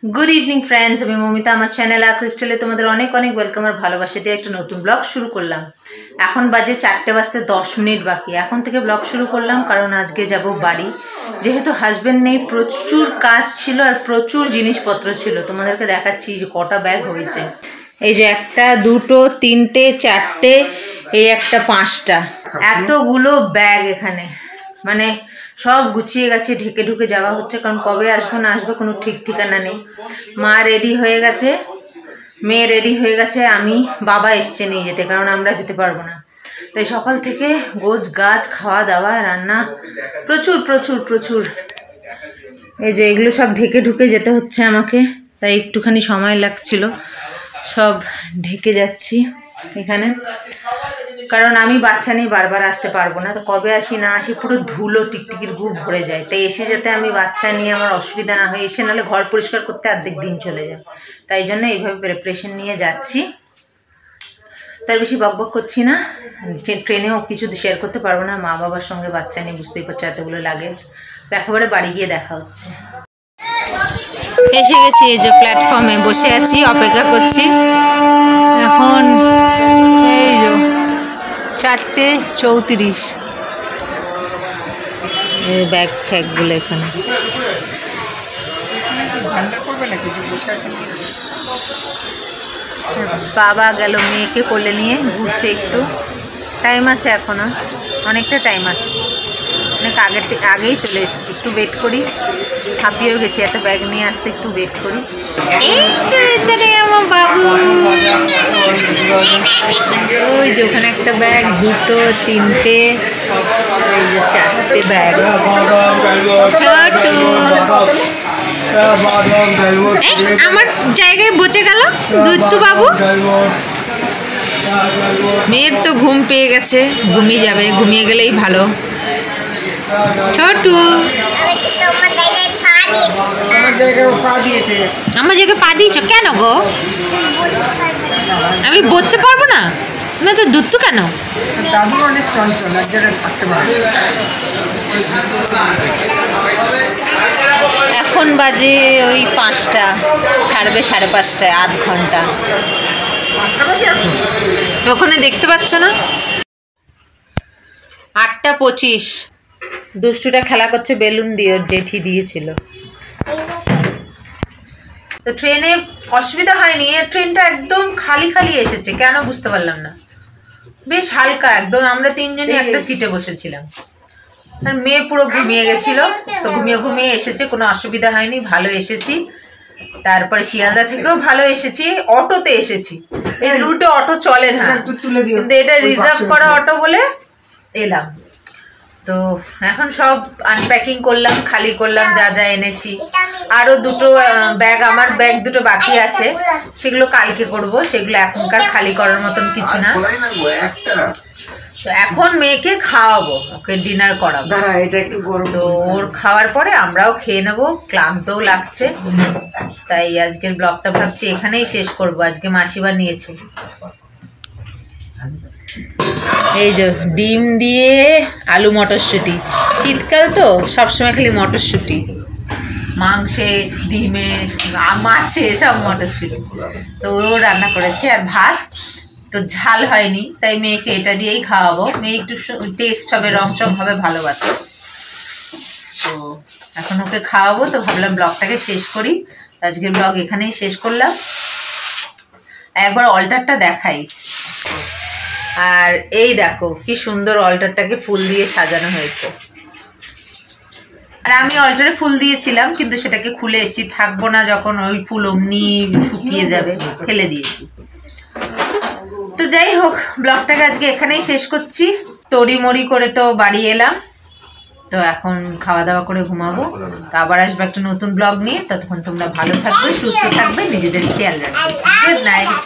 Good evening friends আমি মমিতা আমার channel আর ক্রিস্টালে তোমাদের অনেক অনেক ওয়েলকাম আর ভালোবাসা দিয়ে একটা নতুন ব্লগ শুরু করলাম। এখন বাজে 4টে বাজতে 10 মিনিট বাকি। এখন থেকে ব্লগ শুরু করলাম কারণ আজকে যাব বাড়ি। যেহেতু হাজবেন্ড নেই প্রচুর কাজ ছিল আর প্রচুর জিনিসপত্র ছিল। তোমাদেরকে দেখাচ্ছি যে কটা ব্যাগ হয়েছে। এই যে একটা দুটো তিনটে চারটে এই একটা পাঁচটা এতগুলো ব্যাগ এখানে মানে সব গুছিয়ে গেছে ঢেকে ঢুকে যাওয়া হচ্ছে কারণ কবে আসবো না আসবো কোনো ঠিক ঠিকানা নেই। মা রেডি হয়ে গেছে, মেয়ে রেডি হয়ে গেছে, আমি বাবা এসছে নিয়ে যেতে কারণ আমরা যেতে পারবো না। তাই সকাল থেকে গোছ গাছ খাওয়া দাওয়া রান্না প্রচুর প্রচুর প্রচুর। এই যে এগুলো সব ঢেকে ঢুকে যেতে হচ্ছে আমাকে, তাই একটুখানি সময় লাগছিল। সব ঢেকে যাচ্ছি এখানে কারণ আমি বাচ্চা নিয়ে বারবার আসতে পারবো না। তো কবে আসি না আসি পুরো ধুলো টিকটিকির গুপ ভরে যায়। তাই এসে যাতে আমি বাচ্চা নিয়ে আমার অসুবিধা না হয়, এসে নাহলে ঘর পরিষ্কার করতে অর্ধেক দিন চলে যায়। তাই জন্য এইভাবে প্রিপারেশন নিয়ে যাচ্ছি। তার বেশি বকবক করছি না, ট্রেনেও কিছু শেয়ার করতে পারবো না, মা বাবার সঙ্গে বাচ্চা নিয়ে বুঝতেই পারছো এতগুলো লাগেজ। তো একেবারে বাড়ি গিয়ে দেখা হচ্ছে। এসে গেছি, এই যে প্ল্যাটফর্মে বসে আছি, অপেক্ষা করছি। এখন এই যে 4:34 ব্যাগ ফ্যাগগুলো এখানে। বাবা গেল মেয়েকে কোলে নিয়ে, ঘুরছে একটু। টাইম আছে এখনো, অনেকটা টাইম আছে, অনেক আগেই চলে এসেছি। একটু ওয়েট করি, হাঁপিয়েও গেছি এত ব্যাগ নিয়ে আসতে, একটু ওয়েট করি। এই যে আমার বাবু, ওই যে ওখানে একটা ব্যাগ, দুটো তিনটে ওই যে চারটে ব্যাগ। ছোট আমার জায়গায় বসে গেল দুধু বাবু। মেয়ের তো ঘুম পেয়ে গেছে, ঘুমিয়ে যাবে, ঘুমিয়ে গেলেই ভালো। ছোটু আমার জায়গায় পা দিয়েছ কেন গো? আমি বলতে পারবো না না তো দুধ কেন? দাদু অনেক চঞ্চল, এক জায়গায় থাকতে পারে। এখন বাজে ওই 5টা, ছাড়বে 5:30, আধ ঘন্টা। 5টা বাজে এখন? ওখানে দেখতে পাচ্ছ না? 8:25। দুষ্টুটা খেলা করছে বেলুন দিয়ে, ওর জেঠি দিয়েছিল। তো ট্রেনে অসুবিধা হয়নি, ট্রেনটা একদম খালি খালি এসেছে, কেন বুঝতে পারলাম না। বেশ হালকা একদম, আমরা তিনজনই একটা সিটে বসেছিলাম। আর মেয়ে পুরো ঘুমিয়ে গেছিল, তো ঘুমিয়ে ঘুমিয়ে এসেছে, কোনো অসুবিধা হয়নি, ভালো এসেছি। তারপরে শিয়ালদা থেকেও ভালো এসেছি, অটোতে এসেছি। এই রুটে অটো চলে না, কিন্তু এটা রিজার্ভ করা অটো বলে এলাম। তো এখন সব আনপ্যাকিং করলাম, খালি করলাম যা যা এনেছি। আরও দুটো ব্যাগ, আমার ব্যাগ দুটো বাকি আছে, সেগুলো কালকে করব, সেগুলো এখনকার খালি করার মতন কিছু না। তো এখন মেয়েকে খাওয়াবো, ওকে ডিনার করাবো। তো ওর খাওয়ার পরে আমরাও খেয়ে নেবো, ক্লান্তও লাগছে। তাই আজকের ব্লগটা ভাবছি এখানেই শেষ করব। আজকে মাসিবা নিয়েছে এই যে ডিম দিয়ে আলু মটরশুঁটি। শীতকাল তো সবসময় খালি মটরশুঁটি, মাংসে ডিমে মাছে সব মটরশুঁটি। তো ও রান্না করেছে আর ভাত, তো ঝাল হয়নি, তাই মেয়েকে এটা দিয়েই খাওয়াবো। মেয়ে একটু টেস্ট হবে, রংচং হবে, ভালোবাসে। তো এখন ওকে খাওয়াবো, তো ভাবলাম ব্লগটাকে শেষ করি। আজকের ব্লগ এখানেই শেষ করলাম। একবার অল্টারটা দেখাই। আর এই দেখো কি সুন্দর অল্টারটাকে ফুল দিয়ে সাজানো হয়েছে। আর আমি অল্টারে ফুল দিয়েছিলাম, কিন্তু সেটাকে খুলে এসেছি, থাকবো না যখন ওই ফুল অমনি শুকিয়ে যাবে, ফেলে দিয়েছি। তো যাই হোক, ব্লগটাকে আজকে এখানেই শেষ করছি। তড়িমড়ি করে তো বাড়ি এলাম, তো এখন খাওয়া দাওয়া করে ঘুমাবো। তো আবার আসবো একটা নতুন ব্লগ নিয়ে। ততক্ষণ তোমরা ভালো থাকবে, সুস্থ থাকবে, নিজেদের খেয়াল রাখবে। Good night.